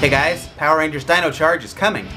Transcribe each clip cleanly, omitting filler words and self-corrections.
Hey guys, Power Rangers Dino Charge is coming!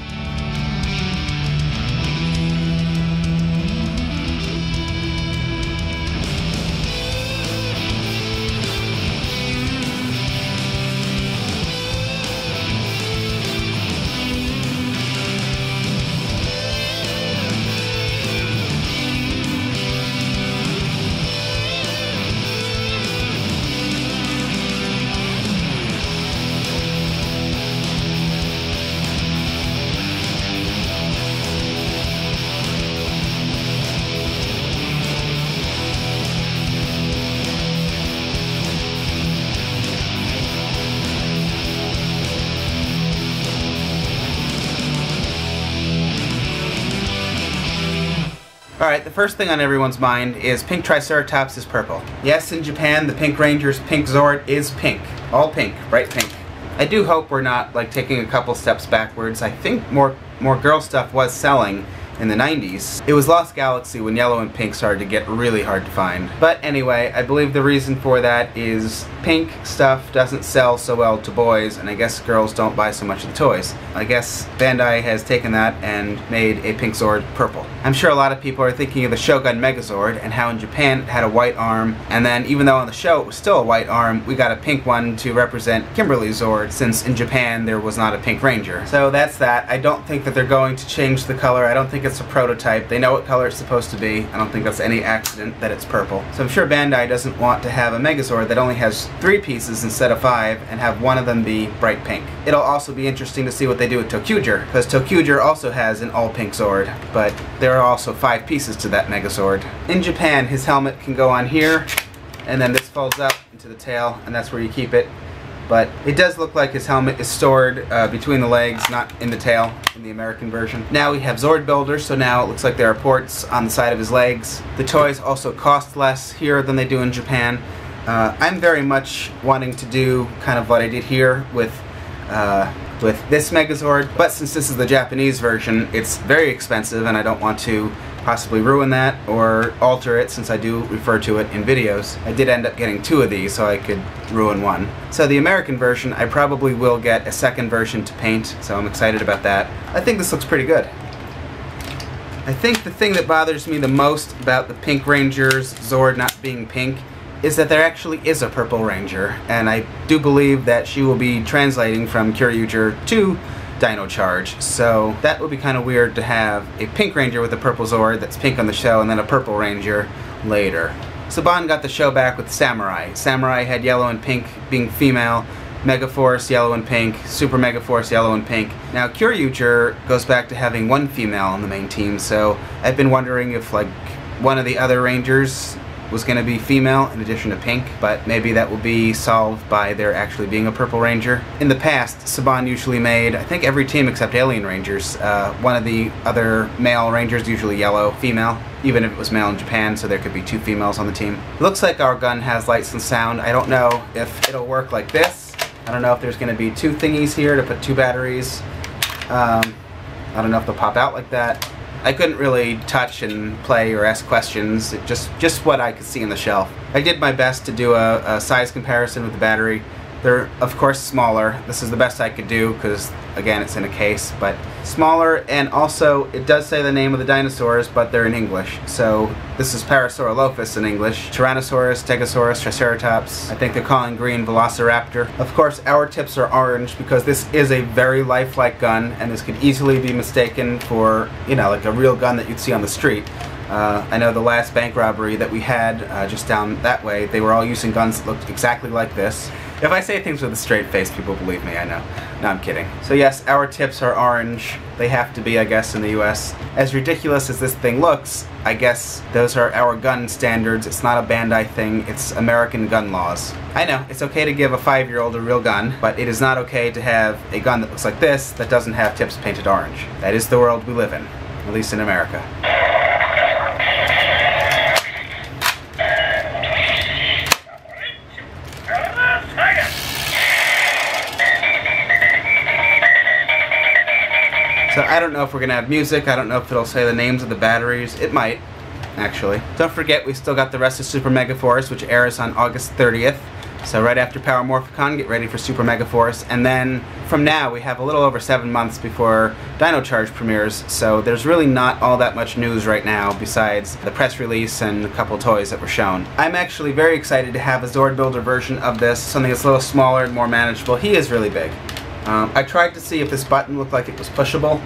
Alright, the first thing on everyone's mind is pink Triceratops is purple. Yes, in Japan, the Pink Ranger's Pink Zord is pink. All pink, bright pink. I do hope we're not, like, taking a couple steps backwards. I think more girl stuff was selling in the 90s. It was Lost Galaxy when yellow and pink started to get really hard to find. But anyway, I believe the reason for that is pink stuff doesn't sell so well to boys, and I guess girls don't buy so much of the toys. I guess Bandai has taken that and made a pink Zord purple. I'm sure a lot of people are thinking of the Shogun Megazord and how in Japan it had a white arm, and then even though on the show it was still a white arm, we got a pink one to represent Kimberly's Zord, since in Japan there was not a Pink Ranger. So that's that. I don't think that they're going to change the color. I don't think it's a prototype. They know what color it's supposed to be. I don't think that's any accident that it's purple. So I'm sure Bandai doesn't want to have a Megazord that only has 3 pieces instead of 5 and have one of them be bright pink. It'll also be interesting to see what they do with ToQger, because ToQger also has an all-pink Zord, but there are also 5 pieces to that Megazord. In Japan, his helmet can go on here, and then this folds up into the tail, and that's where you keep it. But it does look like his helmet is stored between the legs, not in the tail, in the American version. Now we have Zordbuilder, so now it looks like there are ports on the side of his legs. The toys also cost less here than they do in Japan. I'm very much wanting to do kind of what I did here with this Megazord, but since this is the Japanese version, it's very expensive and I don't want to possibly ruin that or alter it, since I do refer to it in videos. I did end up getting 2 of these so I could ruin one. So the American version, I probably will get a second version to paint, so I'm excited about that. I think this looks pretty good. I think the thing that bothers me the most about the Pink Ranger's Zord not being pink is that there actually is a Purple Ranger, and I do believe that she will be translating from ToQger to Dino Charge, so that would be kind of weird to have a Pink Ranger with a purple Zord that's pink on the show and then a Purple Ranger later. Saban got the show back with Samurai. Samurai had yellow and pink being female, Megaforce yellow and pink, Super Megaforce yellow and pink. Now ToQger goes back to having 1 female on the main team, so I've been wondering if like one of the other Rangers was going to be female in addition to pink, but maybe that will be solved by there actually being a Purple Ranger. In the past, Saban usually made, I think every team except Alien Rangers, one of the other male Rangers, usually yellow, female, even if it was male in Japan, so there could be 2 females on the team. It looks like our gun has lights and sound. I don't know if it'll work like this. I don't know if there's going to be 2 thingies here to put 2 batteries. I don't know if they'll pop out like that. I couldn't really touch and play or ask questions, just what I could see on the shelf. I did my best to do a size comparison with the battery. They're, of course, smaller. This is the best I could do because, again, it's in a case, but smaller, and also it does say the name of the dinosaurs, but they're in English. So this is Parasaurolophus in English, Tyrannosaurus, Stegosaurus, Triceratops. I think they're calling green Velociraptor. Of course, our tips are orange because this is a very lifelike gun, and this could easily be mistaken for, you know, like a real gun that you'd see on the street. I know the last bank robbery that we had just down that way, they were all using guns that looked exactly like this. If I say things with a straight face, people believe me, I know. No, I'm kidding. So yes, our tips are orange. They have to be, I guess, in the US. As ridiculous as this thing looks, I guess those are our gun standards. It's not a Bandai thing, it's American gun laws. I know, it's okay to give a 5-year-old a real gun, but it is not okay to have a gun that looks like this that doesn't have tips painted orange. That is the world we live in, at least in America. So I don't know if we're going to have music, I don't know if it'll say the names of the batteries. It might, actually. Don't forget, we still got the rest of Super Megaforce, which airs on August 30th. So right after Power Morphicon, get ready for Super Megaforce, and then from now we have a little over 7 months before Dino Charge premieres, so there's really not all that much news right now besides the press release and a couple toys that were shown. I'm actually very excited to have a Zordbuilder version of this, something that's a little smaller and more manageable. He is really big. I tried to see if this button looked like it was pushable.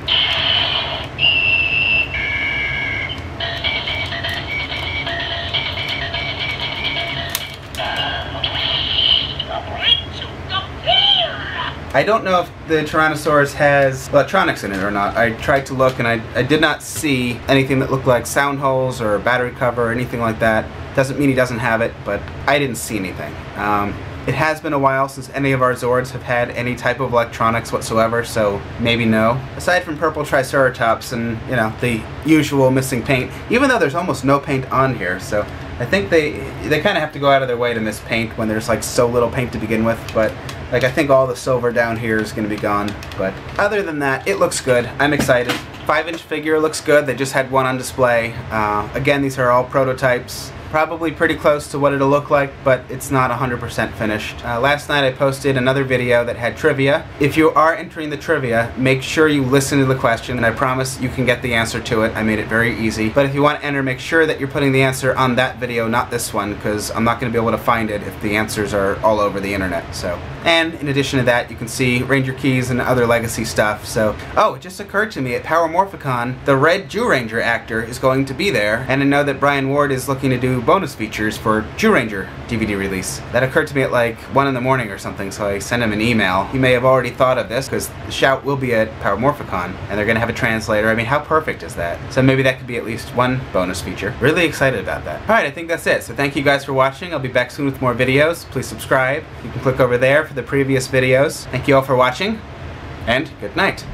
I don't know if the Tyrannosaurus has electronics in it or not. I tried to look and I did not see anything that looked like sound holes or a battery cover or anything like that. Doesn't mean he doesn't have it, but I didn't see anything. It has been a while since any of our Zords have had any type of electronics whatsoever, so maybe no. Aside from purple Triceratops and, you know, the usual missing paint, even though there's almost no paint on here, so I think they kind of have to go out of their way to miss paint when there's like so little paint to begin with, but like I think all the silver down here is going to be gone. But other than that, it looks good. I'm excited. 5-inch figure looks good. They just had one on display. Again, these are all prototypes. Probably pretty close to what it'll look like, but it's not 100% finished. Last night I posted another video that had trivia. If you are entering the trivia, make sure you listen to the question, and I promise you can get the answer to it. I made it very easy. But if you want to enter, make sure that you're putting the answer on that video, not this one, because I'm not going to be able to find it if the answers are all over the internet. So, and in addition to that, you can see Ranger keys and other legacy stuff. So, oh, it just occurred to me at Power Morphicon, the red Jew Ranger actor is going to be there, and I know that Brian Ward is looking to do bonus features for Jew Ranger DVD release. That occurred to me at like 1 in the morning or something, so I sent him an email. He may have already thought of this because the shout will be at Power Morphicon and they're going to have a translator. I mean, how perfect is that? So maybe that could be at least one bonus feature. Really excited about that. Alright, I think that's it. So thank you guys for watching. I'll be back soon with more videos. Please subscribe. You can click over there for the previous videos. Thank you all for watching, and good night.